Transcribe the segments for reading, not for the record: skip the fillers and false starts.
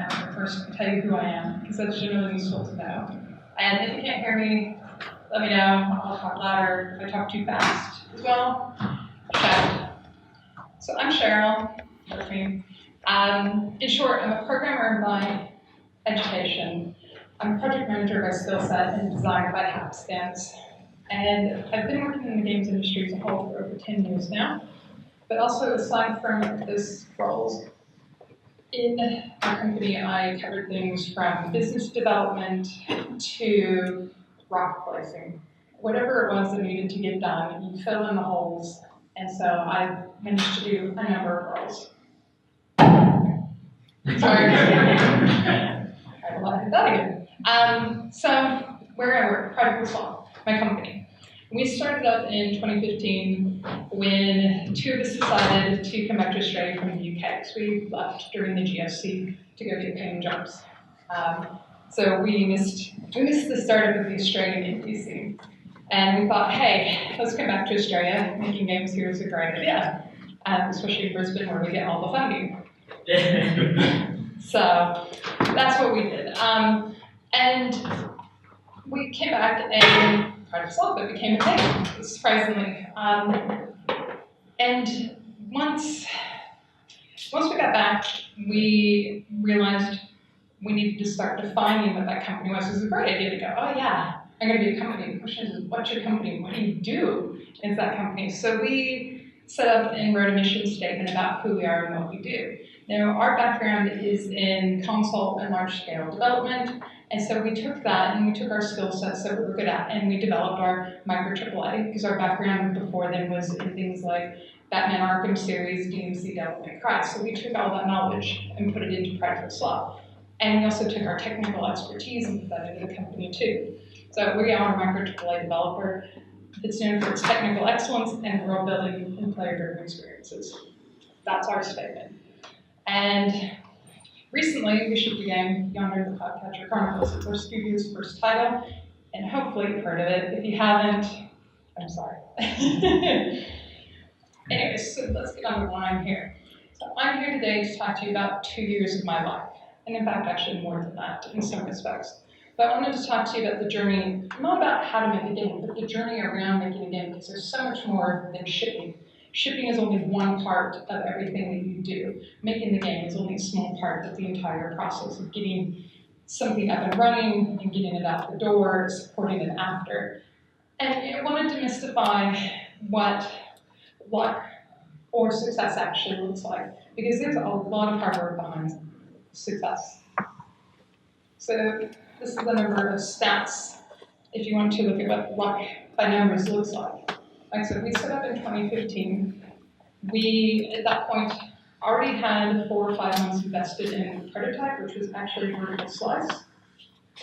camera first and tell you who I am, because that's generally useful to know. And if you can't hear me, let me know. I'll talk louder. If I talk too fast as well, shout. So I'm Cheryl. That's me. In short, I'm a programmer by education. I'm a project manager by skill set and designer by hapstance. And I've been working in the games industry as a whole for over 10 years now. But also, aside from those roles, in our company, I covered things from business development to rock placing. Whatever it was that needed to get done, you fill in the holes. And so I managed to do a number of roles. Sorry. I will hit that again. So where I work, Prideful Sloth, my company. We started up in 2015 when two of us decided to come back to Australia from the UK. So we left during the GFC to go get paying jobs. So we missed the startup of the Australian indie scene. And we thought, hey, let's come back to Australia. Making games here is a great idea, especially in Brisbane where we get all the funding. So that's what we did. And we came back and Prideful Sloth, it became a thing, surprisingly. And once we got back, we realized we needed to start defining what that company was. It was a great idea to go, oh yeah, I'm going to be a company. The question is, what's your company? What do you do as that company? So we set up and wrote a mission statement about who we are and what we do. Now, our background is in console and large-scale development, and so we took that and we took our skill sets that we were good at, and we developed our micro AAA, because our background before then was in things like Batman Arkham series, DMC, Devil May Cry. So we took all that knowledge and put it into Prideful Sloth. And we also took our technical expertise and put that into the company too. So we are a micro AAA developer that's known for its technical excellence and world building and player-driven experiences. That's our statement. And recently, we shipped the game Yonder, the Cloud Catcher Chronicles. It's our studio's first title, and hopefully you've heard of it. If you haven't, I'm sorry. Anyways, so let's get on the line here. So I'm here today to talk to you about 2 years of my life, and in fact, actually more than that in some respects. But I wanted to talk to you about the journey, not about how to make a game, but the journey around making a game, because there's so much more than shipping. Shipping is only one part of everything that you do. Making the game is only a small part of the entire process of getting something up and running and getting it out the door, supporting it after. And I wanted to mystify what luck or success actually looks like, because there's a lot of hard work behind success. So this is the number of stats if you want to look at what luck by numbers looks like. Like I said, we set up in 2015. We, at that point, already had 4 or 5 months invested in prototype, which was actually Vertical Slice.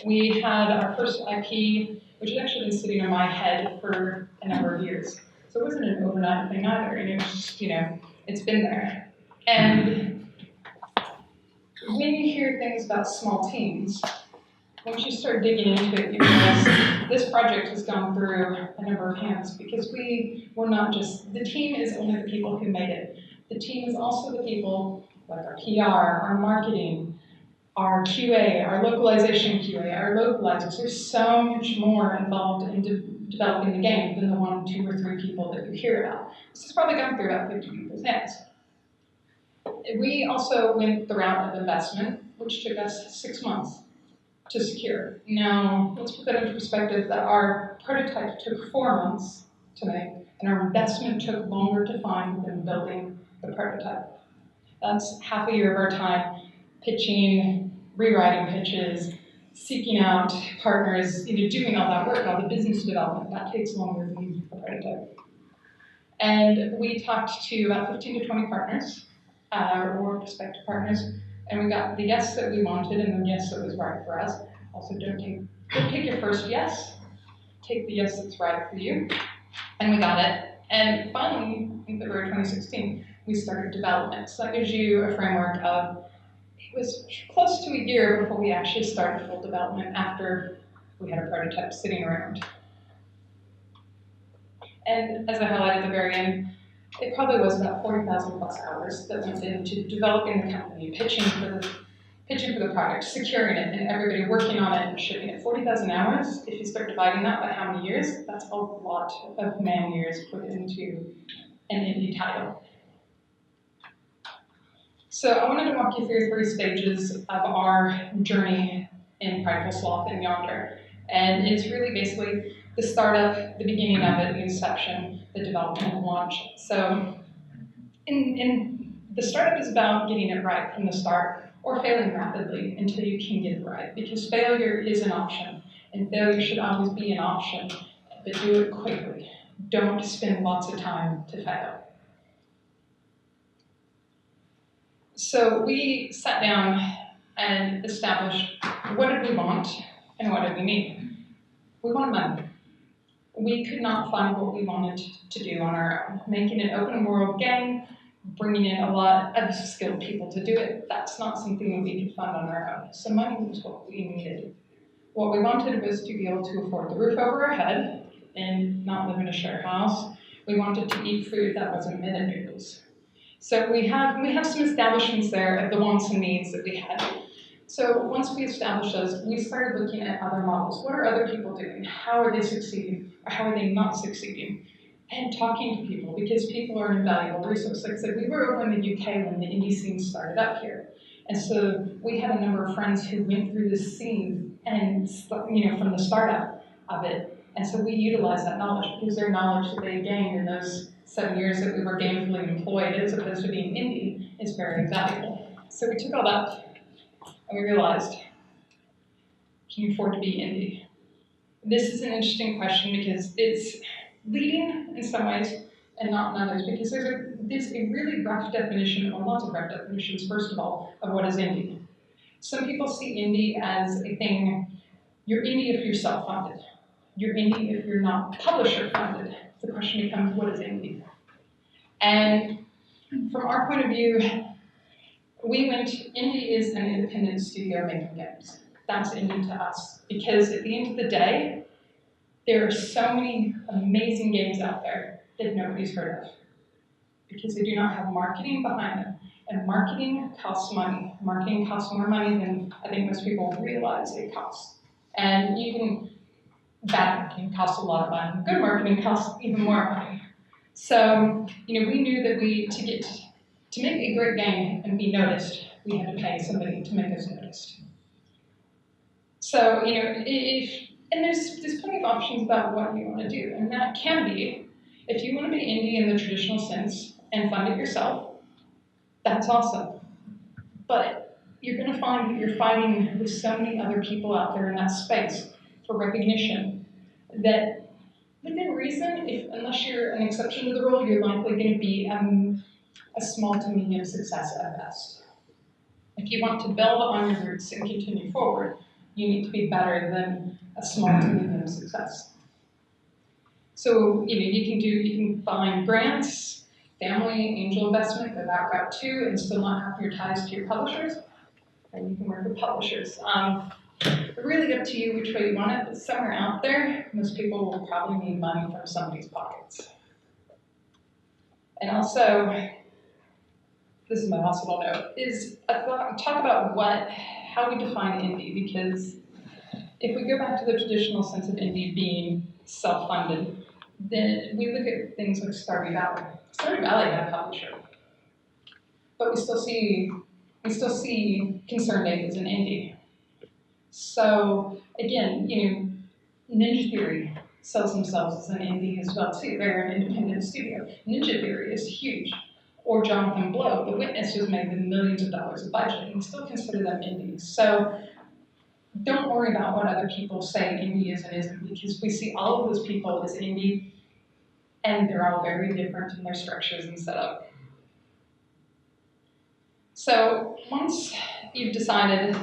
We had our first IP, which had actually been sitting in my head for a number of years. So it wasn't an overnight thing either, and it was just, it's been there. And when you hear things about small teams, once you start digging into it, you realize this project has gone through a number of hands, because we were not just, the team is only the people who made it. The team is also the people like our PR, our marketing, our QA, our localization QA, our localizers. There's so much more involved in developing the game than the 1, 2, or 3 people that you hear about. This has probably gone through about 50 people's hands. We also went the route of investment, which took us 6 months to secure. Now, let's put that into perspective that our prototype took 4 months to make, and our investment took longer to find than building the prototype. That's half a year of our time pitching, rewriting pitches, seeking out partners, doing all that work, all the business development. That takes longer than the prototype. And we talked to about 15 to 20 partners, or prospective partners, and we got the yes that we wanted and the yes that was right for us. Also, don't take your first yes, take the yes that's right for you. And we got it. And finally, in February 2016, we started development. So that gives you a framework of, it was close to a year before we actually started full development after we had a prototype sitting around. And as I highlighted at the very end, it probably was about 40,000 plus hours that went into developing the company, pitching pitching for the project, securing it, and everybody working on it and shipping it. 40,000 hours, if you start dividing that by how many years, that's a lot of man years put into an indie title. So I wanted to walk you through 3 stages of our journey in Prideful Sloth and Yonder. And it's really basically the startup, the beginning of it, the inception, the development and launch. So in the startup is about getting it right from the start or failing rapidly until you can get it right, because failure is an option, and failure should always be an option, but do it quickly. Don't spend lots of time to fail. So we sat down and established what did we want and what did we need. We wanted money. We could not find what we wanted to do on our own. Making an open world game, bringing in a lot of skilled people to do it, that's not something that we could fund on our own. So money was what we needed. What we wanted was to be able to afford the roof over our head and not live in a share house. We wanted to eat food that wasn't minute noodles. So we have some establishments there of the wants and needs that we had. So once we established those, we started looking at other models. What are other people doing? How are they succeeding? Or how are they not succeeding? And talking to people, because people are an invaluable resource. Like I said, we were over in the UK when the indie scene started up here. And so we had a number of friends who went through this scene and, from the startup of it. And so we utilized that knowledge, because their knowledge that they gained in those 7 years that we were gainfully employed as opposed to being indie is very valuable. So we took all that and we realized, can you afford to be indie? This is an interesting question because it's leading in some ways and not in others, because there's a really rough definition, or lots of rough definitions, first of all, of what is indie. Some people see indie as a thing, you're indie if you're self-funded. You're indie if you're not publisher-funded. The question becomes, what is indie? And from our point of view, indie is an independent studio making games. That's indie to us, because at the end of the day, there are so many amazing games out there that nobody's heard of, because they do not have marketing behind them. And marketing costs money. Marketing costs more money than I think most people realize it costs. And bad marketing costs a lot of money. Good marketing costs even more money. So, we knew that to make a great game and be noticed, we had to pay somebody to make us noticed. So, and there's plenty of options about what you want to do, and that can be, if you want to be indie in the traditional sense and fund it yourself, that's awesome. But you're going to find that you're fighting with so many other people out there in that space for recognition that, within reason, unless you're an exception to the rule, you're likely going to be a small to medium success at best. If you want to build on your roots and continue forward, you need to be better than a small to medium success. So, you can find grants, family, angel investment, go that route too, and still not have your ties to your publishers. And you can work with publishers. Really up to you which way you want it, but somewhere out there, most people will probably need money from somebody's pockets. And also, this is my last little note, is talk about how we define indie, because if we go back to the traditional sense of indie being self-funded, then we look at things like Stardew Valley. Stardew Valley had a publisher, but we still see Concerned Ape as an indie. So again, Ninja Theory sells themselves as an indie as well too. They're an independent studio. Ninja Theory is huge. Or Jonathan Blow, The Witness, was made with millions of dollars of budget, and we still consider them indies. So don't worry about what other people say indie is and isn't, because we see all of those people as indie, and they're all very different in their structures and setup. So once you've decided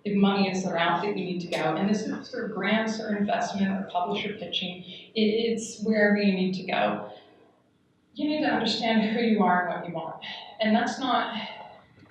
if money is the route that you need to go, and this is through grants or investment or publisher pitching, it's wherever you need to go. You need to understand who you are and what you want. And that's not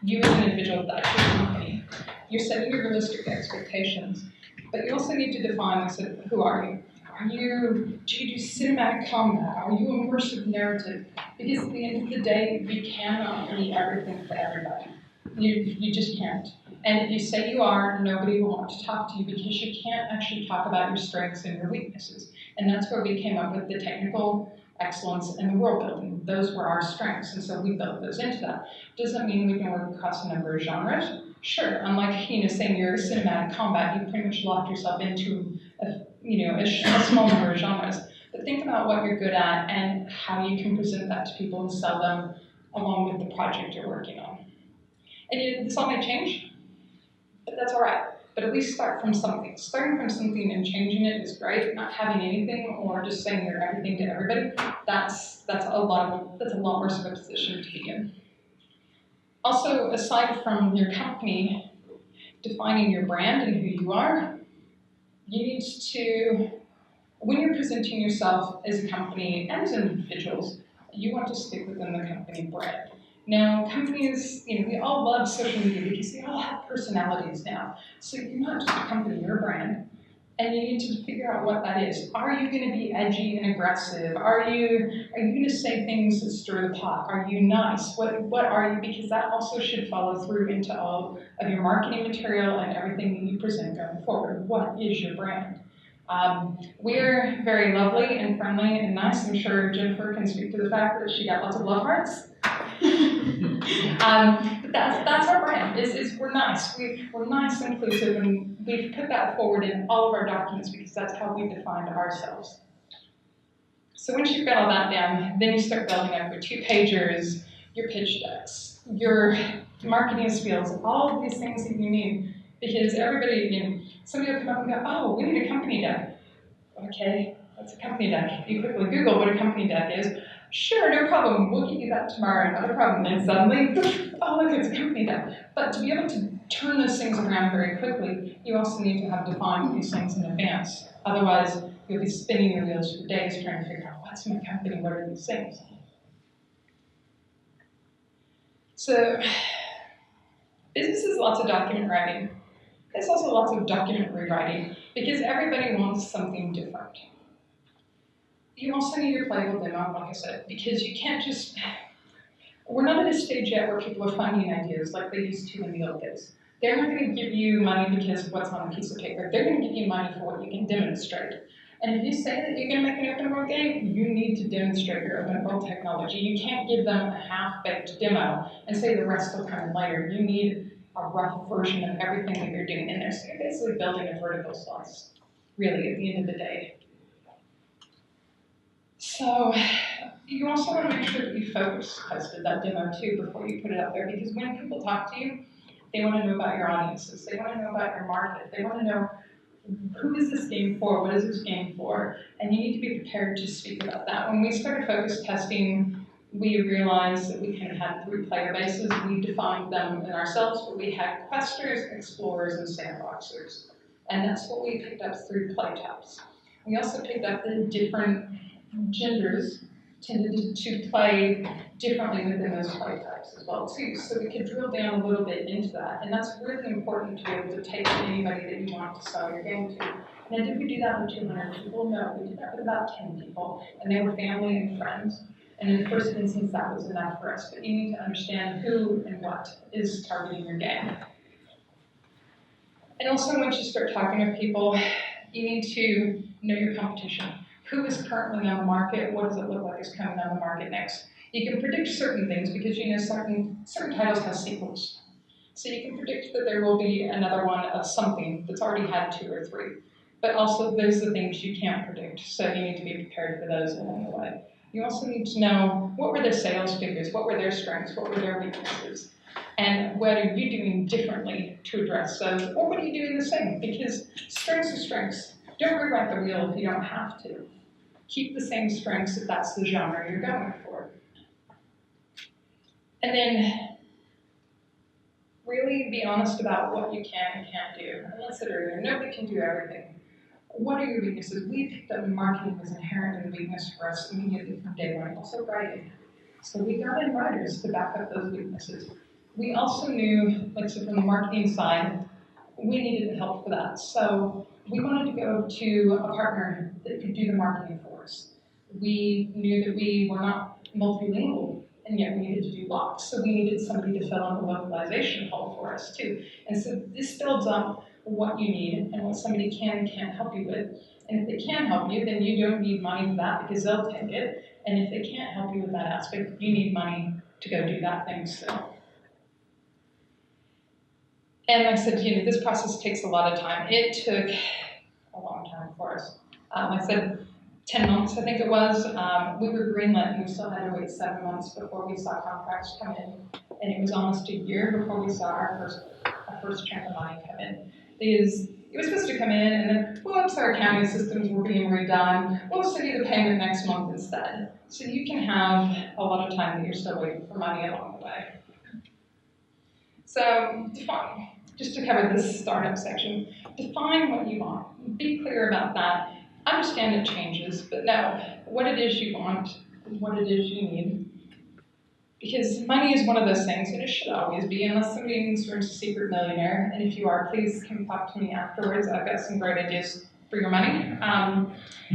you as an individual, that's your company. You're setting your realistic expectations, but you also need to define who are you? Do you do cinematic combat? Are you immersive narrative? Because at the end of the day, you cannot be everything for everybody. You just can't. And if you say you are, nobody will want to talk to you because you can't actually talk about your strengths and your weaknesses. And that's where we came up with the technical excellence and the world building. Those were our strengths, and so we built those into that. Does that mean we can work across a number of genres? Sure. Unlike saying you're a cinematic combat, you pretty much locked yourself into a small number of genres. But think about what you're good at and how you can present that to people and sell them along with the project you're working on. And this all may change, but that's all right. But at least start from something. Starting from something and changing it is great. Not having anything or just saying you're everything to everybody, that's a lot worse of a position to be in. Also, aside from your company defining your brand and who you are, you need to, when you're presenting yourself as a company and as individuals, you want to stick within the company brand. Now, companies, we all love social media because they all have personalities now. So you're not just a company, you're a brand. And you need to figure out what that is. Are you going to be edgy and aggressive? Are you going to say things that stir the pot? Are you nice? What are you? Because that also should follow through into all of your marketing material and everything that you present going forward. What is your brand? We're very lovely and friendly and nice. I'm sure Jennifer can speak to the fact that she got lots of love hearts. But that's our brand. Is we're nice. We're nice and inclusive, and we've put that forward in all of our documents because that's how we defined ourselves. So once you've got all that down, then you start building up your 2-pagers, your pitch decks, your marketing skills, all of these things that you need. Because everybody, somebody will come up and go, oh, we need a company deck. Okay, what's a company deck? You quickly Google what a company deck is. Sure, no problem, we'll get you that tomorrow, not a problem. And suddenly, oh look, it's a company deck. But to be able to turn those things around very quickly, you also need to have defined these things in advance. Otherwise, you'll be spinning your wheels for days trying to figure out what's my company, what are these things. So, business is lots of document writing. There's also lots of document rewriting because everybody wants something different. You also need your playable demo, like I said, because you can't just, we're not at a stage yet where people are finding ideas like they used to in the old days. They're not going to give you money because of what's on a piece of paper. They're going to give you money for what you can demonstrate. And if you say that you're going to make an open world game, you need to demonstrate your open world technology. You can't give them a half-baked demo and say the rest will come in later. You need a rough version of everything that you're doing in there. So you're basically building a vertical slice, really, at the end of the day. So you also want to make sure that you focus tested that demo too before you put it out there, because when people talk to you, they want to know about your audiences. They want to know about your market. They want to know who is this game for? What is this game for? And you need to be prepared to speak about that. When we started focus testing, we realized that we kind of had 3 player bases. We defined them in ourselves, but we had questers, explorers, and sandboxers. And that's what we picked up through play types. We also picked up the different genders tended to play differently within those play types as well too. So we could drill down a little bit into that. And that's really important to be able to take to anybody that you want to sell your game to. Now, did we do that with 200 people? No, we did that with about 10 people. And they were family and friends. And in the first instance, that was enough for us. But you need to understand who and what is targeting your game. And also, once you start talking to people, you need to know your competition. Who is currently on the market? What does it look like is coming on the market next? You can predict certain things because you know certain titles have sequels. So you can predict that there will be another one of something that's already had 2 or 3. But also there's the things you can't predict, so you need to be prepared for those along the way. You also need to know what were their sales figures, what were their strengths, what were their weaknesses, and what are you doing differently to address those, or what are you doing the same? Because strengths are strengths. Don't rewrite the wheel if you don't have to. Keep the same strengths if that's the genre you're going for. And then really be honest about what you can and can't do. And I said earlier, nobody can do everything. What are your weaknesses? We picked up marketing was inherently a weakness for us immediately from day one, also writing. So we got in writers to back up those weaknesses. We also knew, like so from the marketing side, we needed help for that. So we wanted to go to a partner that could do the marketing for us. We knew that we were not multilingual and yet we needed to do locks. So we needed somebody to fill in the localization hole for us too. And so this builds up what you need and what somebody can and can't help you with. And if they can help you, then you don't need money for that because they'll take it. And if they can't help you with that aspect, you need money to go do that thing still. And like I said, this process takes a lot of time. It took a long time for us. Like I said, 10 months, I think it was. We were greenlit, and we still had to wait 7 months before we saw contracts come in. And it was almost a year before we saw our first chunk of money come in. Because it was supposed to come in, and then, whoops, our accounting systems were being redone. We'll send you the payment next month instead. So you can have a lot of time that you're still waiting for money along the way. So define, just to cover this startup section, define what you want. Be clear about that. Understand it changes, but know what it is you want, what it is you need. Because money is one of those things, and it should always be, unless somebody thinks you're a secret millionaire. And if you are, please come talk to me afterwards. I've got some great ideas for your money.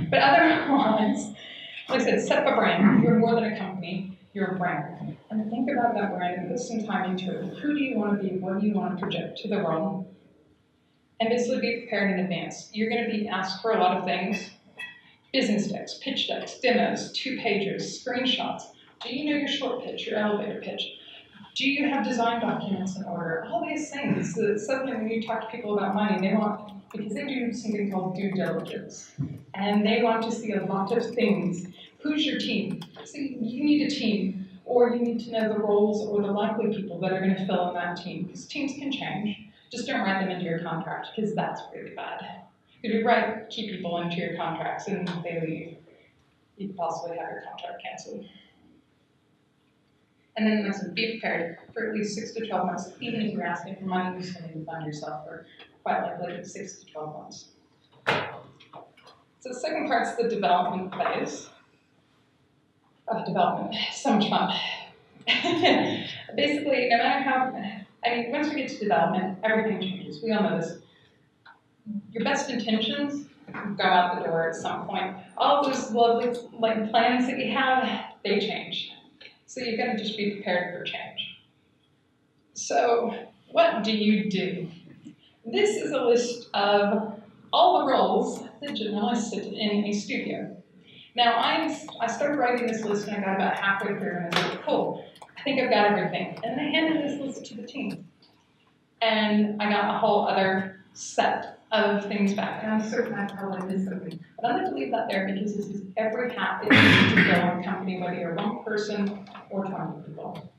But otherwise, like I said, set up a brand. You're more than a company, you're a brand. And think about that brand and put some time into it. Who do you want to be? What do you want to project to the world? And basically be prepared in advance. You're going to be asked for a lot of things. Business decks, pitch decks, demos, 2-pagers, screenshots. Do you know your short pitch, your elevator pitch? Do you have design documents in order? All these things. Suddenly when you talk to people about money, they want, because they do something called due diligence. And they want to see a lot of things. Who's your team? So you need a team, or you need to know the roles or the likely people that are going to fill in that team, because teams can change. Just don't write them into your contract, because that's really bad. If you write key people into your contracts and they leave, you could possibly have your contract canceled. And then like I said, be prepared for at least 6 to 12 months. Even if you're asking for money, you're still need to fund yourself for quite likely 6 to 12 months. So the second part's the development phase. Development, so much fun. Basically, no matter how, once we get to development, everything changes. We all know this. Your best intentions go out the door at some point. All those lovely plans that you have, they change. So you've got to just be prepared for change. So what do you do? This is a list of all the roles that generally sit in a studio. Now, I started writing this list and I got about halfway through and I said, cool, I think I've got everything. And I handed this list to the team. And I got a whole other set of things back. And I'm certain I probably missed something. But I'm going to leave that there because this is every hat that you need to fill in a company, whether you're one person or 20 people.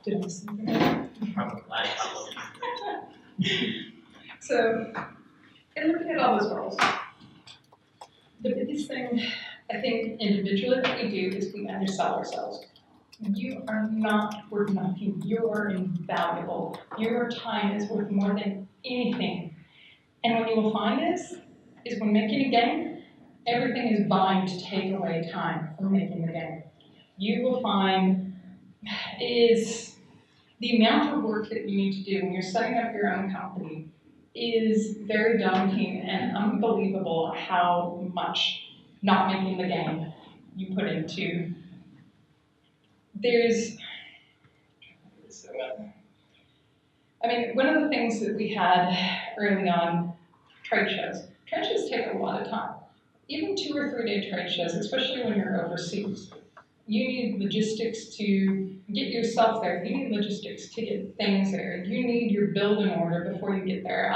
Did I miss something? So, and looking at all those roles, the biggest thing I think individually that we do is we undersell ourselves. You are not worth nothing. You are invaluable. Your time is worth more than anything. And what you will find is when making a game, everything is vying to take away time from making the game. You will find is the amount of work that you need to do when you're setting up your own company is very daunting and unbelievable how much not making the game you put into. One of the things that we had early on, trade shows. Trade shows take a lot of time. Even 2 or 3 day trade shows, especially when you're overseas. You need logistics to get yourself there. You need logistics to get things there. You need your build in order before you get there.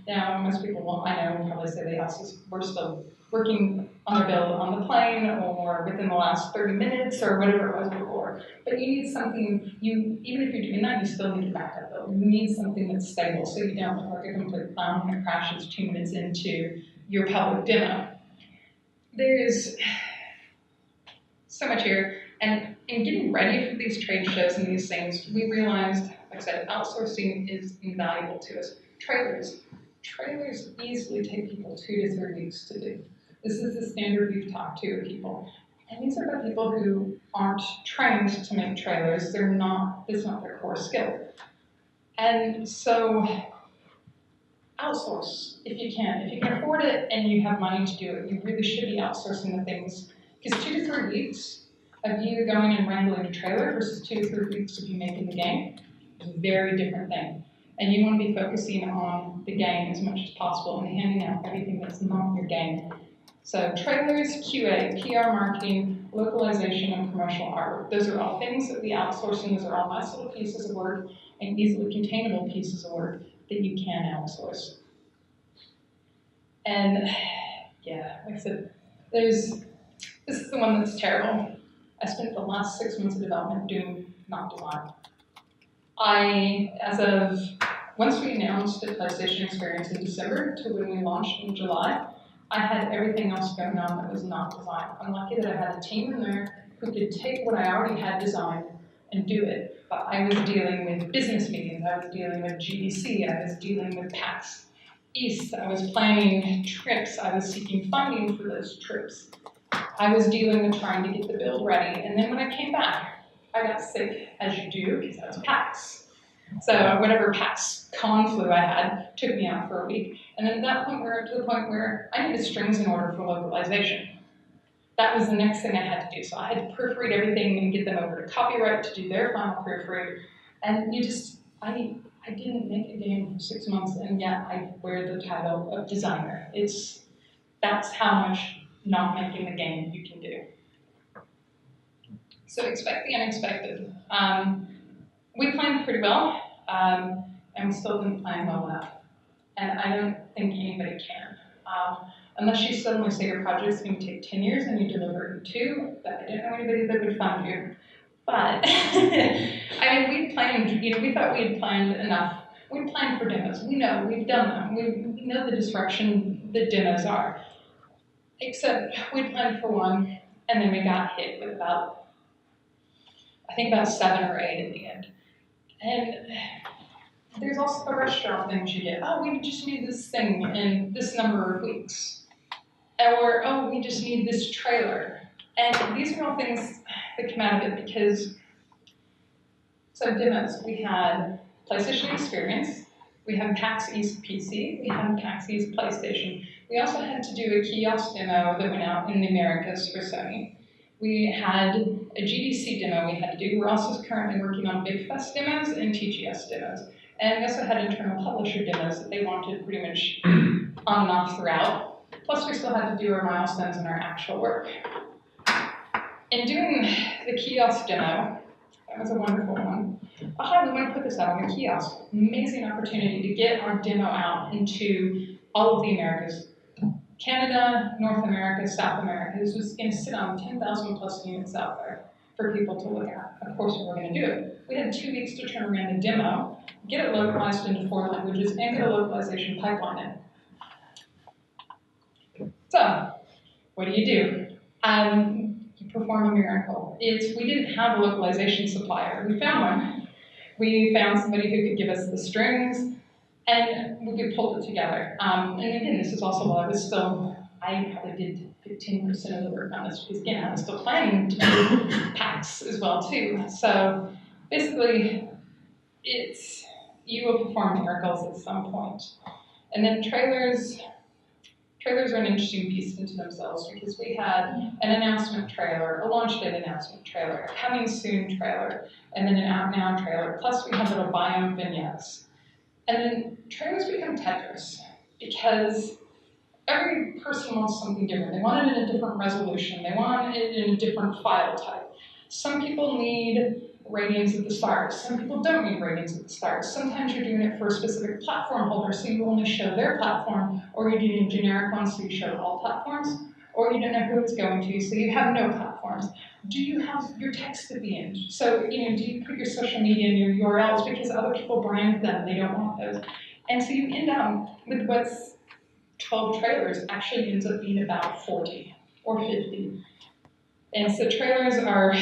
Now, most people will probably say we're still working on their build on the plane or within the last 30 minutes or whatever it was before. But you need something, even if you're doing that, you still need a backup build. You need something that's stable so you don't look like a complete clown when it crashes 2 minutes into your public demo. There's so much here. And in getting ready for these trade shows and these things, we realized, like I said, outsourcing is invaluable to us. Trailers easily take people 2 to 3 weeks to do. This is the standard we've talked to people. And these are the people who aren't trained to make trailers. It's not their core skill. And so outsource if you can. If you can afford it and you have money to do it, you really should be outsourcing the things. Because 2 to 3 weeks of you going and wrangling a trailer versus 2 to 3 weeks of you making the game is a very different thing. And you want to be focusing on the game as much as possible and handing out everything that's not your game. So trailers, QA, PR marketing, localization, and promotional artwork. Those are all things that we outsource, and those are all nice little pieces of work and easily containable pieces of work that you can outsource. And yeah, like I said, this is the one that's terrible. I spent the last 6 months of development doing not design. Once we announced the PlayStation experience in December to when we launched in July, I had everything else going on that was not design. I'm lucky that I had a team in there who could take what I already had designed and do it. But I was dealing with business meetings, I was dealing with GDC, I was dealing with PAX East, I was planning trips, I was seeking funding for those trips. I was dealing with trying to get the build ready. And then when I came back, I got sick, as you do, because I was PAX. So whatever PAX con flu I had took me out for a week. And then at that point, we're to the point where I needed strings in order for localization. That was the next thing I had to do. So I had to proofread everything and get them over to copyright to do their final proofread. And I didn't make a game for 6 months, and yet I wear the title of designer. That's how much not making the game you can do. So expect the unexpected. We planned pretty well, and we still didn't plan well enough. And I don't think anybody can. Unless you suddenly say your project's going to take 10 years and you deliver it in 2, but I don't know anybody that would fund you. But, I mean, we planned, we thought we had planned enough. We planned for demos. We know, we've done them. We know the disruption that demos are. Except we planned for one, and then we got hit with about 7 or 8 at the end. And there's also the restaurant things you get. Oh, we just need this thing in this number of weeks. Or, oh, we just need this trailer. And these are all things that come out of it because, so demos, we had PlayStation Experience, we had PAX East PC, we had PAX East PlayStation. We also had to do a kiosk demo that went out in the Americas for Sony. We had a GDC demo we had to do. We're also currently working on Big Fest demos and TGS demos. And we also had internal publisher demos that they wanted pretty much on and off throughout. Plus we still had to do our milestones and our actual work. In doing the kiosk demo, that was a wonderful one. Oh, we want to put this out on the kiosk. Amazing opportunity to get our demo out into all of the Americas. Canada, North America, South America. This was going to sit on 10,000 plus units out there for people to look at. Of course, we were going to do it. We had 2 weeks to turn around the demo, get it localized into 4 languages, and get a localization pipeline in. So, what do? You perform a miracle. We didn't have a localization supplier. We found one. We found somebody who could give us the strings, and we could pull it together. And again, this is also while I probably did 15% of the work on this, because again, I was still planning to do PAX as well too. So basically, you will perform miracles at some point. And then trailers are an interesting piece into themselves because we had an announcement trailer, a launch date announcement trailer, a coming soon trailer, and then an out now trailer. Plus we have little biome vignettes. And then trailers become Tetris because every person wants something different. They want it in a different resolution. They want it in a different file type. Some people need ratings at the start. Some people don't need ratings at the start. Sometimes you're doing it for a specific platform holder, so you only show their platform, or you're doing generic ones, so you show all platforms, or you don't know who it's going to, so you have no platforms. Do you have your text at the end? So, do you put your social media and your URLs because other people brand them, they don't want those. And so you end up with what's 12 trailers actually ends up being about 40 or 50. And so trailers are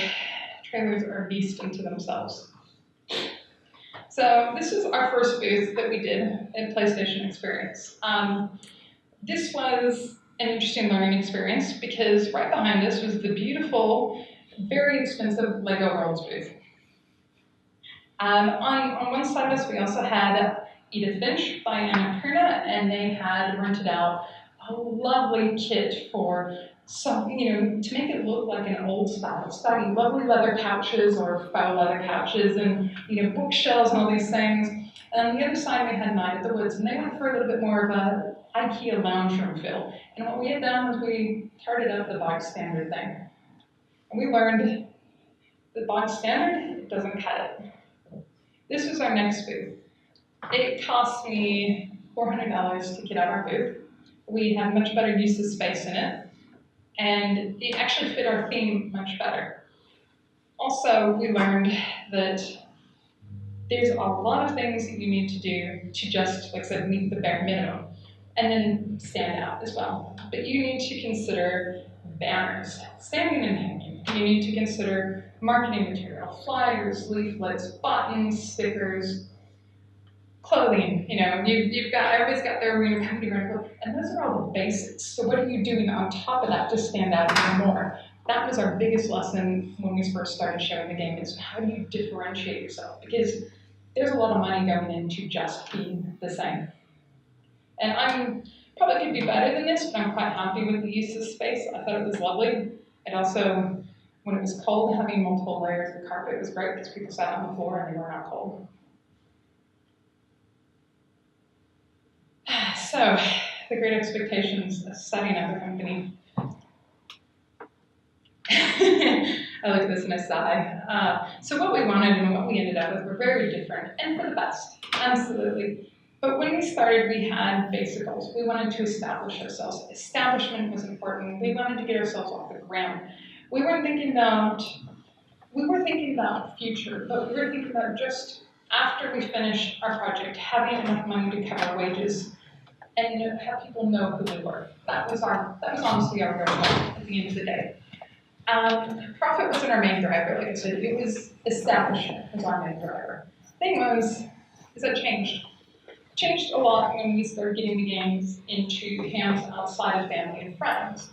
a beast unto themselves. So this was our first booth that we did at PlayStation Experience. This was an interesting learning experience because right behind us was the beautiful, very expensive LEGO Worlds booth. On one side of us, we also had Edith Finch by Annapurna, and they had rented out a lovely kit for some, to make it look like an old style study. Lovely leather couches or faux leather couches, and bookshelves and all these things. And on the other side, we had Night at the Woods, and they went for a little bit more of a IKEA lounge room feel. And what we had done was we started out the bog standard thing. And we learned the bog standard, it doesn't cut it. This was our next booth. It cost me $400 to get out our booth. We had much better use of space in it, and it actually fit our theme much better. Also, we learned that there's a lot of things that you need to do to just, like I said, meet the bare minimum, and then stand out as well. But you need to consider banners, standing and hanging. You need to consider marketing material, flyers, leaflets, buttons, stickers, clothing. Everybody's got their company rental, and those are all the basics. So what are you doing on top of that to stand out even more? That was our biggest lesson when we first started showing the game, is how do you differentiate yourself? Because there's a lot of money going into just being the same. And I'm probably could be better than this, but I'm quite happy with the use of space. I thought it was lovely. It also, when it was cold, having multiple layers of carpet was great because people sat on the floor and they were not cold. So, the great expectations of setting up a company. I look at this and I sigh. So what we wanted and what we ended up with were very different, and for the best, absolutely. But when we started, we had basic goals. We wanted to establish ourselves. Establishment was important. We wanted to get ourselves off the ground. We were thinking about future, but we were thinking about just after we finished our project, having enough money to cover wages and have people know who we were. That was honestly our goal at the end of the day. Profit wasn't our main driver, like I said. It was establishment was our main driver. Thing was, is that changed. Changed a lot when we started getting the games into hands outside of family and friends.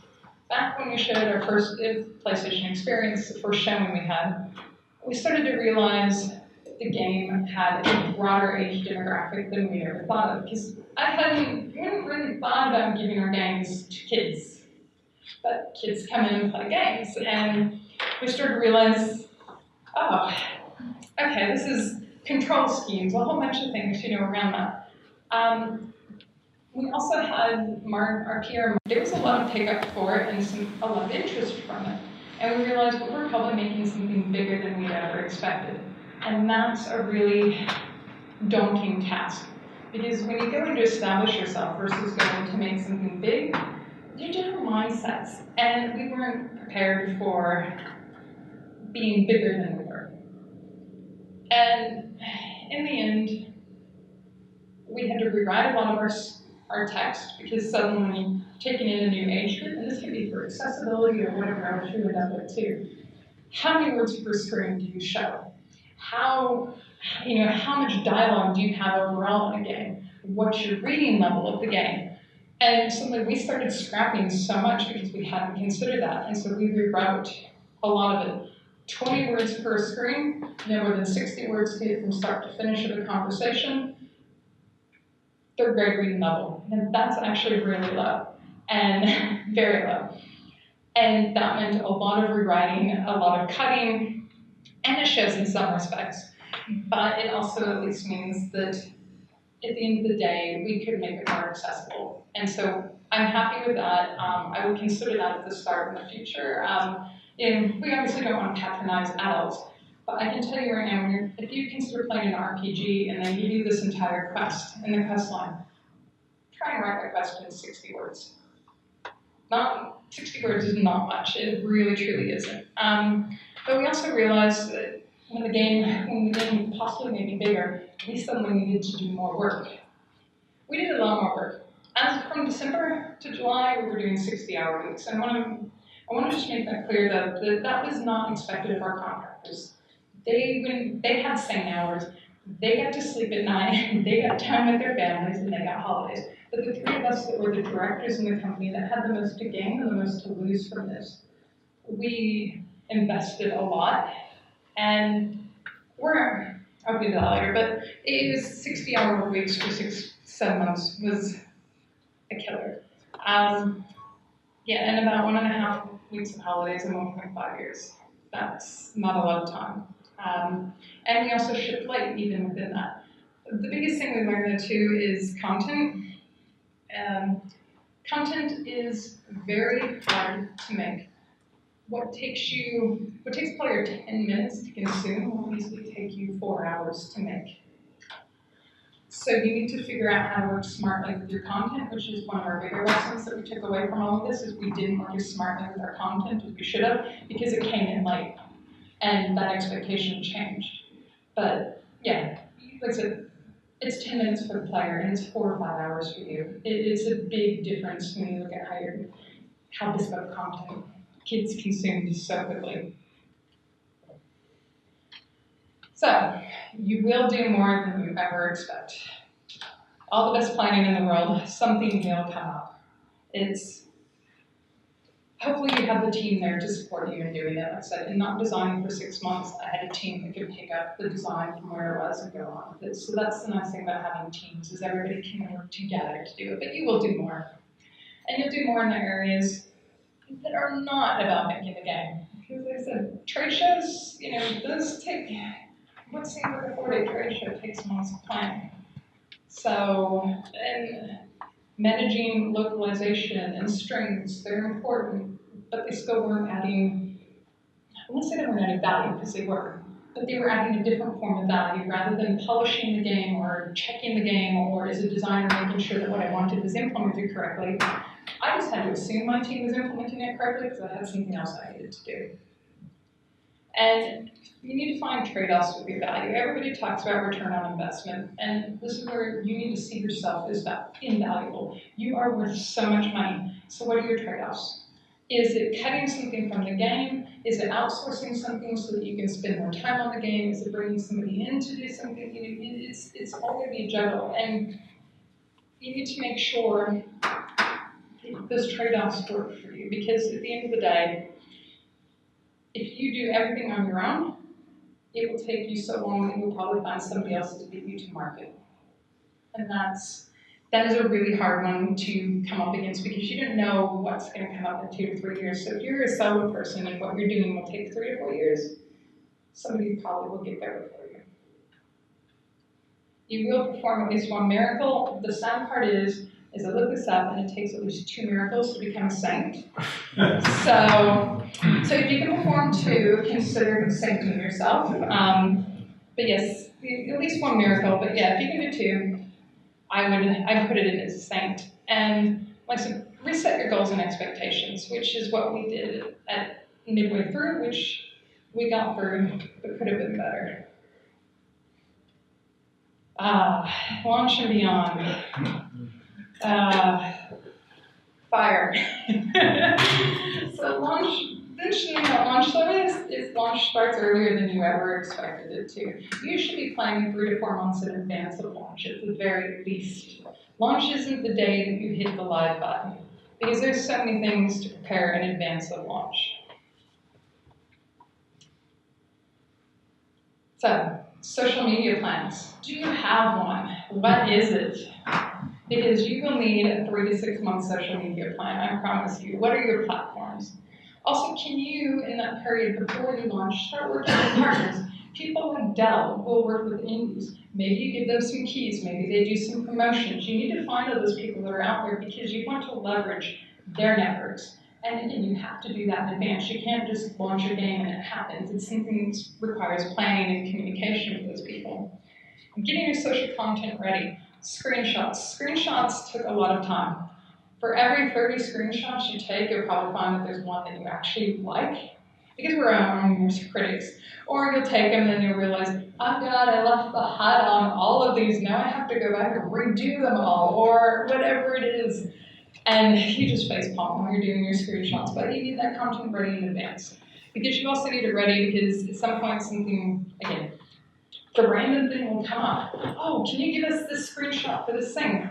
Back when we showed our first PlayStation experience, the first showing we had, we started to realize the game had a broader age demographic than we ever thought of. Because we hadn't really thought about giving our games to kids. But kids come in and play games, and we started to realize, oh, okay, this is control schemes, a whole bunch of things, around that. We also had our PR. There was a lot of take-up for it and a lot of interest from it. And we realized we were probably making something bigger than we'd ever expected. And that's a really daunting task. Because when you go in to establish yourself versus going to make something big, they're different mindsets. And we weren't prepared for being bigger than we were. And in the end, we had to rewrite a lot of our text because suddenly taking in a new age group, and this can be for accessibility or whatever else you end up with too. How many words per screen do you show? How much dialogue do you have overall in a game? What's your reading level of the game? And suddenly we started scrapping so much because we hadn't considered that, and so we rewrote a lot of it. 20 words per screen, no more than 60 words to get from start to finish of a conversation. Third grade reading level, and that's actually really low, and very low. And that meant a lot of rewriting, a lot of cutting, and it shows in some respects. But it also at least means that at the end of the day, we could make it more accessible. And so I'm happy with that. I would consider that at the start in the future. We obviously don't want to patronize adults, but I can tell you right now, if you consider playing an RPG and they give you this entire quest in the quest line, try and write that quest in 60 words. 60 words is not much. It really, truly isn't. But we also realized that when the game possibly made me bigger, we suddenly needed to do more work. We did a lot more work. As from December to July, we were doing 60-hour weeks. And I want to just make that clear that was not expected of our contractors. When they had sane hours, they got to sleep at night, they got time with their families, and they got holidays. But the three of us that were the directors in the company that had the most to gain and the most to lose from this, we invested a lot. And I'll do that later, but it was 60-hour weeks for 7 months was a killer. Yeah, and about 1.5 weeks of holidays in 1.5 years. That's not a lot of time. And we also shipped late even within that. The biggest thing we learned though too is content. Content is very hard to make. What takes probably 10 minutes to consume will easily take you 4 hours to make. So you need to figure out how to work smartly with your content, which is one of our bigger lessons that we took away from all of this, is we didn't work as smartly with our content as we should have because it came in late and that expectation changed. But yeah, like I said, it's 10 minutes for the player and it's 4 or 5 hours for you. It's a big difference when you look at how bespoke content kids consume so quickly. So, you will do more than you ever expect. All the best planning in the world, something will come up. Hopefully you have the team there to support you in doing it. Like I said, in not designing for 6 months, I had a team that could pick up the design from where it was and go on with it. So that's the nice thing about having teams, is everybody can work together to do it, but you will do more. And you'll do more in the areas that are not about making the game. Because like I said, trade shows, those take, what seems like a 4-day trade show takes months of planning. So, and managing localization and strings, they're important, but they still weren't adding, I won't say they weren't adding value, because they were, but they were adding a different form of value rather than polishing the game or checking the game or as a designer making sure that what I wanted was implemented correctly. I just had to assume my team was implementing it correctly because I had something else I needed to do. And you need to find trade-offs with your value. Everybody talks about return on investment, and this is where you need to see yourself as invaluable. You are worth so much money, so what are your trade-offs? Is it cutting something from the game? Is it outsourcing something so that you can spend more time on the game? Is it bringing somebody in to do something? It's all going to be a juggle, and you need to make sure those trade-offs work for you, because at the end of the day, if you do everything on your own, it will take you so long that you'll probably find somebody else to get you to market. And that is a really hard one to come up against because you don't know what's going to come up in 2 to 3 years. So if you're a solo person and what you're doing will take 3 to 4 years, somebody probably will get there before you. You will perform at least one miracle. The sad part is I looked this up and it takes at least 2 miracles to become a saint. So if you can perform 2, consider sainting yourself. But yes, at least 1 miracle. But yeah, if you can do 2, I'd put it in as a saint. And like I said, reset your goals and expectations, which is what we did at midway through, which we got through, but could have been better. Launch and beyond. Fire. So launch starts earlier than you ever expected it to. You should be planning 3 to 4 months in advance of launch at the very least. Launch isn't the day that you hit the live button, because there's so many things to prepare in advance of launch. So, social media plans. Do you have one? What is it? Because you will need a 3 to 6 month social media plan, I promise you. What are your platforms? Also, can you, in that period before you launch, start working with partners? People like Dell will work with indies. Maybe you give them some keys. Maybe they do some promotions. You need to find all those people that are out there because you want to leverage their networks. And again, you have to do that in advance. You can't just launch your game and it happens. It's something that requires planning and communication with those people. Getting your social content ready. Screenshots. Screenshots took a lot of time. For every 30 screenshots you take, you'll probably find that there's one that you actually like, because we're our own worst critics. Or you'll take them and you'll realize, oh God, I left the HUD on all of these. Now I have to go back and redo them all, or whatever it is. And you just facepalm when you're doing your screenshots. But you need that content ready in advance. Because you also need it ready because at some point something, again, the random thing will come up. Oh, can you give us this screenshot for this thing?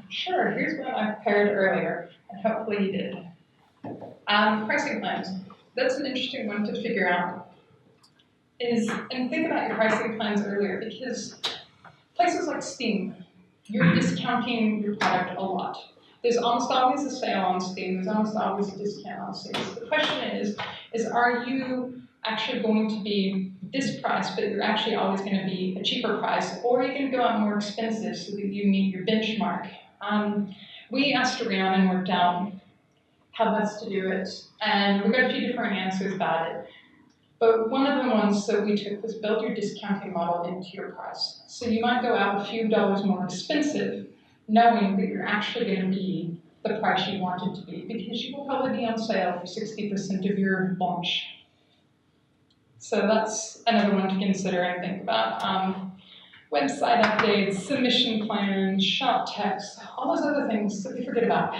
Sure, here's what I prepared earlier, and hopefully you did. Pricing plans. That's an interesting one to figure out. is, and think about your pricing plans earlier, because places like Steam, you're discounting your product a lot. There's almost always a sale on Steam, there's almost always a discount on Steam. So the question is are you actually going to be this price, but you're actually always going to be a cheaper price, or are you going to go out more expensive so that you meet your benchmark? We asked around and worked out how best to do it, and we got a few different answers about it. But one of the ones that we took was build your discounting model into your price. So you might go out a few dollars more expensive, knowing that you're actually going to be the price you want it to be, because you will probably be on sale for 60% of your launch. So that's another one to consider and think about. Website updates, submission plans, shop text, all those other things that we forget about.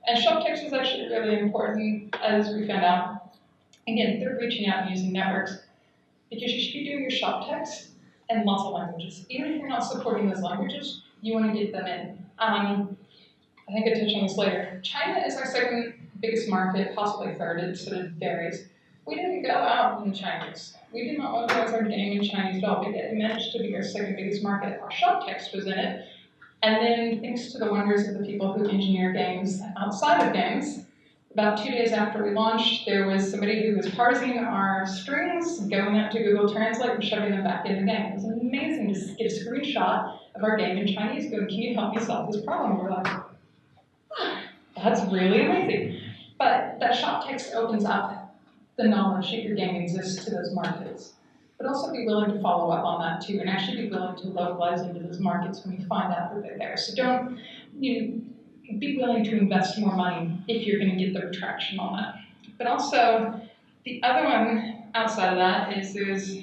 And shop text is actually really important, as we found out. Again, they're reaching out and using networks, because you should be doing your shop text in lots of languages. Even if you're not supporting those languages, you want to get them in. I think I'll touch on this later. China is our second biggest market, possibly third, it sort of varies. We didn't go out in Chinese. We did not localize our game in Chinese at all, but it managed to be our second biggest market. Our shop text was in it. And then, thanks to the wonders of the people who engineer games outside of games, about 2 days after we launched, there was somebody who was parsing our strings, going out to Google Translate and shoving them back in the game. It was amazing to get a screenshot of our game in Chinese going, can you help me solve this problem? We're like, that's really amazing. But that shop text opens up the knowledge that your game exists to those markets. But also be willing to follow up on that too, and actually be willing to localize into those markets when you find out that they're there. So don't, be willing to invest more money if you're going to get the traction on that. But also, the other one outside of that is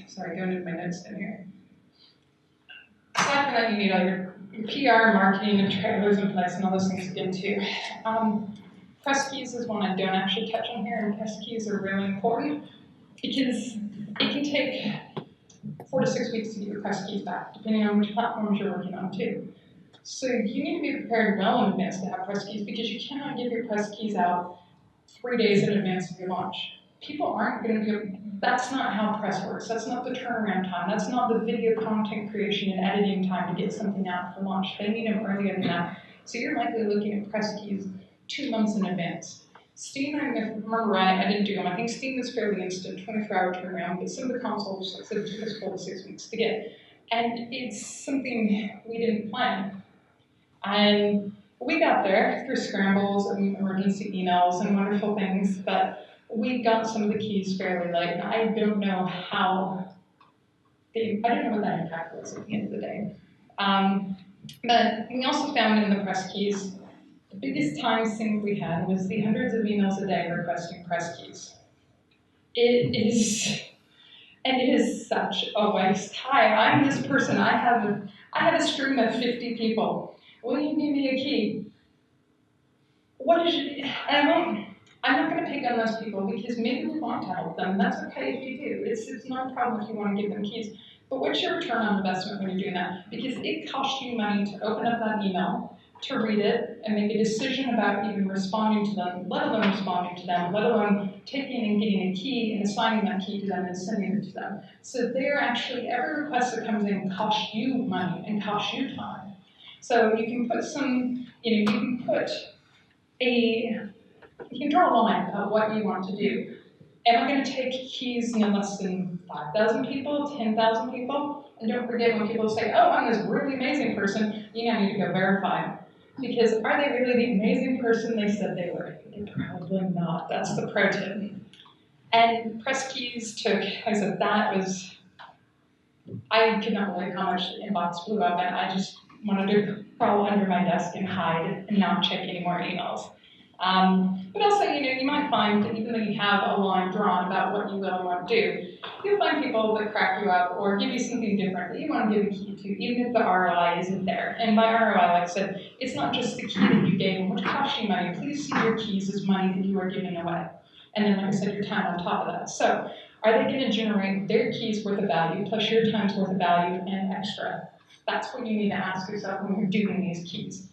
sorry, going into my notes down here. Aside from that, you need all your PR, marketing, and trailers in place, and all those things again too. Press keys is one I don't actually touch on here, and press keys are really important because it can take 4 to 6 weeks to get your press keys back, depending on which platforms you're working on too. So you need to be prepared well in advance to have press keys, because you cannot give your press keys out 3 days in advance of your launch. People aren't going to be, that's not how press works. That's not the turnaround time. That's not the video content creation and editing time to get something out for launch. They need them earlier than that. So you're likely looking at press keys 2 months in advance. Steam, if I remember right, I didn't do them. I think Steam was fairly instant, 24-hour turnaround, but some of the consoles, like I said, took us 4 to 6 weeks to get. And it's something we didn't plan. And we got there through scrambles and emergency emails and wonderful things, but we got some of the keys fairly late. And I don't know I don't know what that impact was at the end of the day. But we also found in the press keys, the biggest time sink we had was the hundreds of emails a day requesting press keys. It is such a waste. Hi, I'm this person. I have a stream of 50 people. Will you give me a key? What is it? I'm not going to pick on those people, because maybe we want to help them. That's okay if you do. It's not a problem if you want to give them keys. But what's your return on investment when you're doing that? Because it costs you money to open up that email, to read it, and make a decision about even responding to them, let alone responding to them, let alone taking and getting a key and assigning that key to them and sending it to them. So they're actually, every request that comes in costs you money and costs you time. So you can put you can draw a line of what you want to do. Am I going to take keys no less than 5,000 people, 10,000 people? And don't forget, when people say, oh, I'm this really amazing person, you now need to go verify. Because are they really the amazing person they said they were? They're probably not. That's the pro tip. And press keys took, like I said, I could not believe how much the inbox blew up, and I just wanted to crawl under my desk and hide and not check any more emails. But also, you might find that even though you have a line drawn about what you really want to do, you'll find people that crack you up or give you something different that you want to give a key to, even if the ROI isn't there. And by ROI, like I said, it's not just the key that you gave them, which costs you money. Please see your keys as money that you are giving away. And then, like I said, your time on top of that. So, are they going to generate their keys worth of value plus your time's worth of value and extra? That's what you need to ask yourself when you're doing these keys.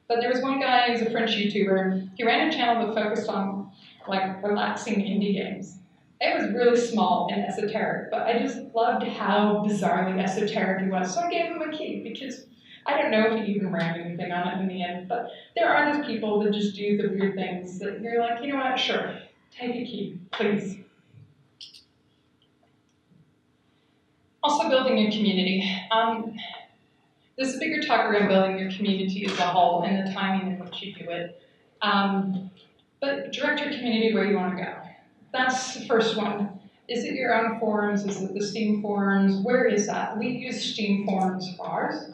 But there was one guy who's a French YouTuber. He ran a channel that focused on relaxing indie games. It was really small and esoteric, but I just loved how bizarrely esoteric it was. So I gave him a key because I don't know if he even ran anything on it in the end, but there are those people that just do the weird things that you're like, you know what, sure, take a key, please. Also building your community. There's a bigger talk around building your community as a whole and the timing in which you do it. But direct your community where you want to go. That's the first one. Is it your own forums? Is it the Steam forums? Where is that? We use Steam forums for ours.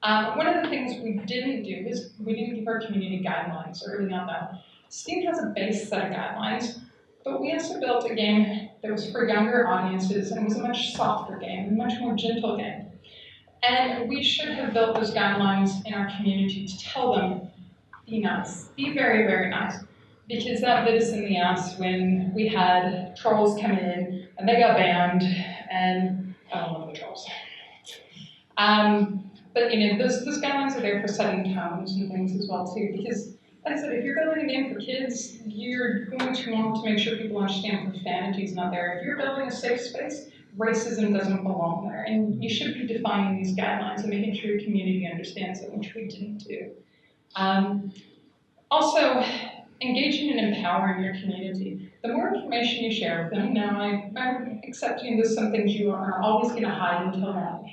One of the things we didn't do is we didn't give our community guidelines early on though. Steam has a base set of guidelines, but we also built a game that was for younger audiences and was a much softer game, a much more gentle game. And we should have built those guidelines in our community to tell them, be nice, be very, very nice. Because that bit us in the ass when we had trolls come in and they got banned, and I don't love the trolls. But you know, those guidelines are there for setting tones and things as well too. Because, like I said, if you're building a game for kids, you're going to want to make sure people understand profanity is not there. If you're building a safe space, racism doesn't belong there, and you should be defining these guidelines and making sure your community understands them, which we didn't do. Also, engaging and empowering your community. The more information you share with them, now I'm accepting there's some things you are always going to hide until now,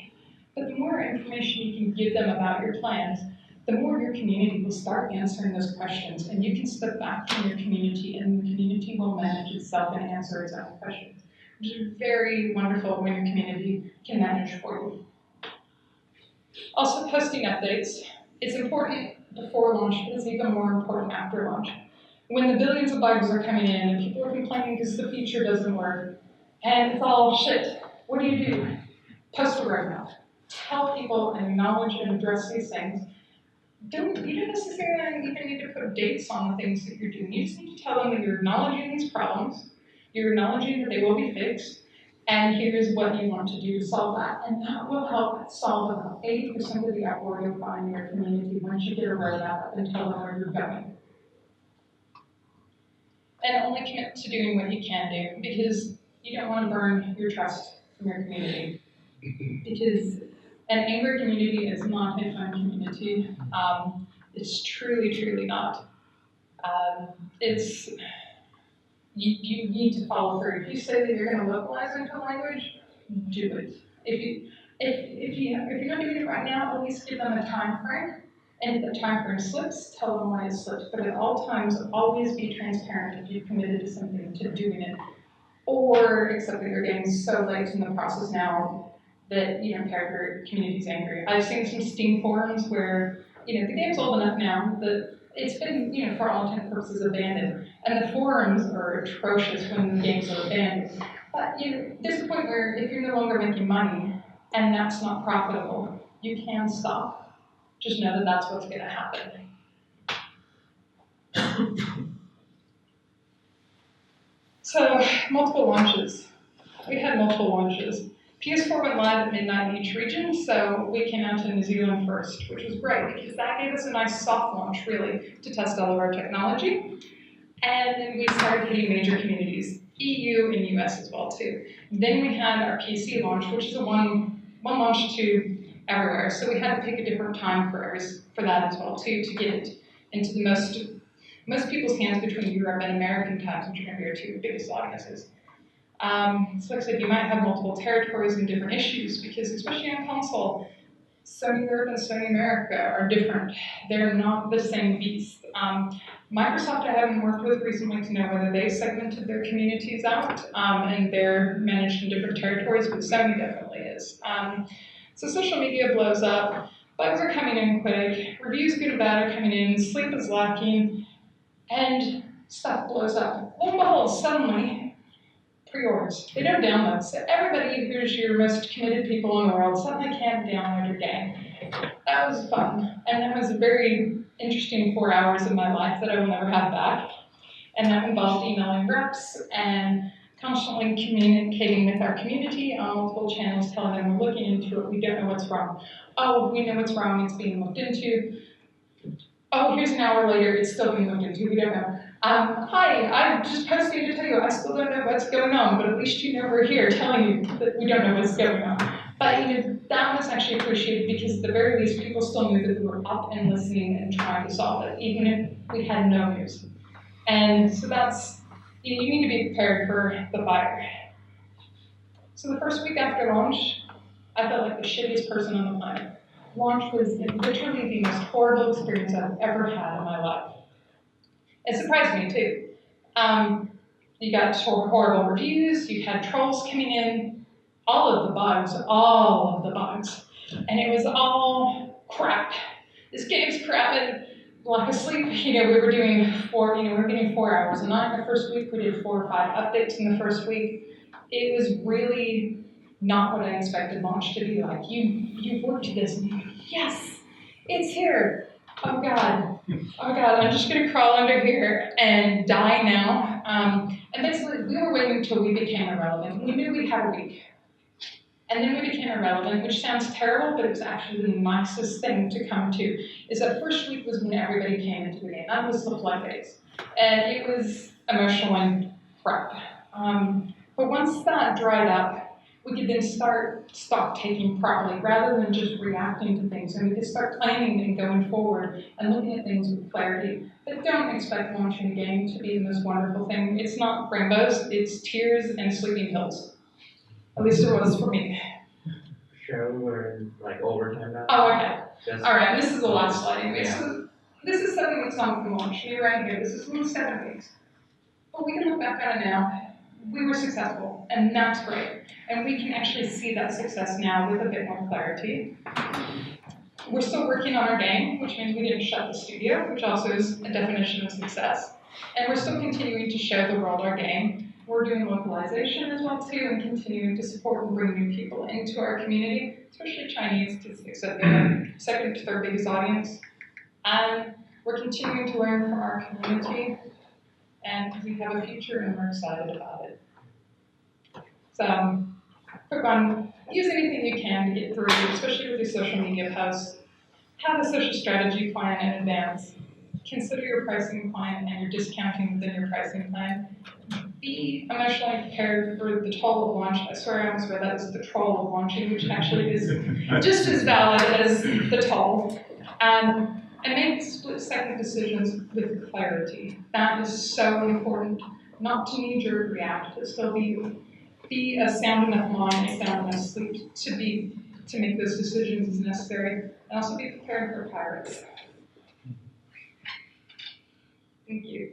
but the more information you can give them about your plans, the more your community will start answering those questions, and you can step back from your community, and the community will manage itself and answer its own questions, which is very wonderful when your community can manage for you. Also, posting updates. It's important before launch, but it's even more important after launch. When the billions of bugs are coming in and people are complaining because the feature doesn't work, and it's all shit, what do? Post a roadmap. Tell people and acknowledge and address these things. You don't necessarily even need to put dates on the things that you're doing. You just need to tell them that you're acknowledging these problems, you're acknowledging that they will be fixed, and here's what you want to do to solve that. And that will help solve about 80% of the uproar you'll find in your community once you get a roadmap up and tell them where you're going. And only commit to doing what you can do, because you don't want to burn your trust from your community. Because an angry community is not a fun community. It's truly, truly not. You need to follow through. If you say that you're going to localize into language, do it. If you're not doing it right now, at least give them a time frame. And if the time frame slips, tell them why it slipped. But at all times, always be transparent if you've committed to something, to doing it. Or accept that you're getting so late in the process now that you don't care if your community's angry. I've seen some Steam forums where, the game's old enough now that it's been, for all intents and purposes, abandoned. And the forums are atrocious when the games are abandoned. But, there's a point where if you're no longer making money and that's not profitable, you can stop. Just know that that's what's going to happen. So, multiple launches. We had multiple launches. PS4 went live at midnight in each region, so we came out to New Zealand first, which was great because that gave us a nice soft launch, really, to test all of our technology. And then we started hitting major communities, EU and US as well, too. Then we had our PC launch, which is a one launch to everywhere. So we had to pick a different time for that as well, too, to get it into the most people's hands between Europe and American times, which are going to be our two biggest audiences. So like I said, you might have multiple territories and different issues because especially on console, Sony Europe and Sony America are different. They're not the same beast. Microsoft I haven't worked with recently to know whether they segmented their communities out and they're managed in different territories, but Sony definitely is. So social media blows up, bugs are coming in quick, reviews good and bad are coming in, sleep is lacking, and stuff blows up. Lo and behold, suddenly, pre-orders. They don't download. So everybody who's your most committed people in the world suddenly can't download your game. That was fun. And that was a very interesting 4 hours of my life that I will never have back. And that involved emailing reps and constantly communicating with our community on multiple channels, telling them we're looking into it, we don't know what's wrong. Oh, we know what's wrong, it's being looked into. Oh, here's an hour later, it's still being looked into, we don't know. Hi, I'm just posting to tell you I still don't know what's going on, but at least you know we're here telling you that we don't know what's going on. But that was actually appreciated because at the very least people still knew that we were up and listening and trying to solve it, even if we had no news. And so you need to be prepared for the fire. So the first week after launch, I felt like the shittiest person on the planet. Launch was literally the most horrible experience I've ever had in my life. It surprised me too. You got horrible reviews, you had trolls coming in, all of the bugs. And it was all crap. This game's crap, and lack of sleep, we were doing we were getting 4 hours a night. The first week we did 4 or 5 updates in the first week. It was really not what I expected launch to be like. You worked this, and yes, it's here. Oh God, I'm just gonna crawl under here and die now. And basically, we were waiting until we became irrelevant. We knew we had a week. And then we became irrelevant, which sounds terrible, but it was actually the nicest thing to come to. Is that first week was when everybody came into the game. That was the floodgates. And it was emotional and crap. But once that dried up, we could then start stock taking properly rather than just reacting to things. And we could start planning and going forward and looking at things with clarity. But don't expect launching a game to be the most wonderful thing. It's not rainbows, it's tears and sleeping pills. At least it was for me. Cheryl, we're in like overtime now. Oh, okay. Just all right, this is the last slide anyway. Yeah. So this is something that's on from launch. Me right here. This is only 7 weeks. But we can look back on it now. We were successful, and that's great. And we can actually see that success now with a bit more clarity. We're still working on our game, which means we didn't shut the studio, which also is a definition of success. And we're still continuing to show the world our game. We're doing localization as well too, and continuing to support and bring new people into our community, especially Chinese, because it's the second to third biggest audience. And we're continuing to learn from our community, and we have a future, and we're excited about it. So, quick one, use anything you can to get through, especially with your social media posts. Have a social strategy plan in advance. Consider your pricing plan and your discounting within your pricing plan. Be emotionally prepared for the toll of launch. I swear I almost read that as the troll of launching, which actually is just as valid as the toll. And make split-second decisions with clarity. That is so important. Not to knee-jerk react, but still be a sound enough mind and sound enough sleep to make those decisions as necessary. And also be prepared for pirates. Thank you.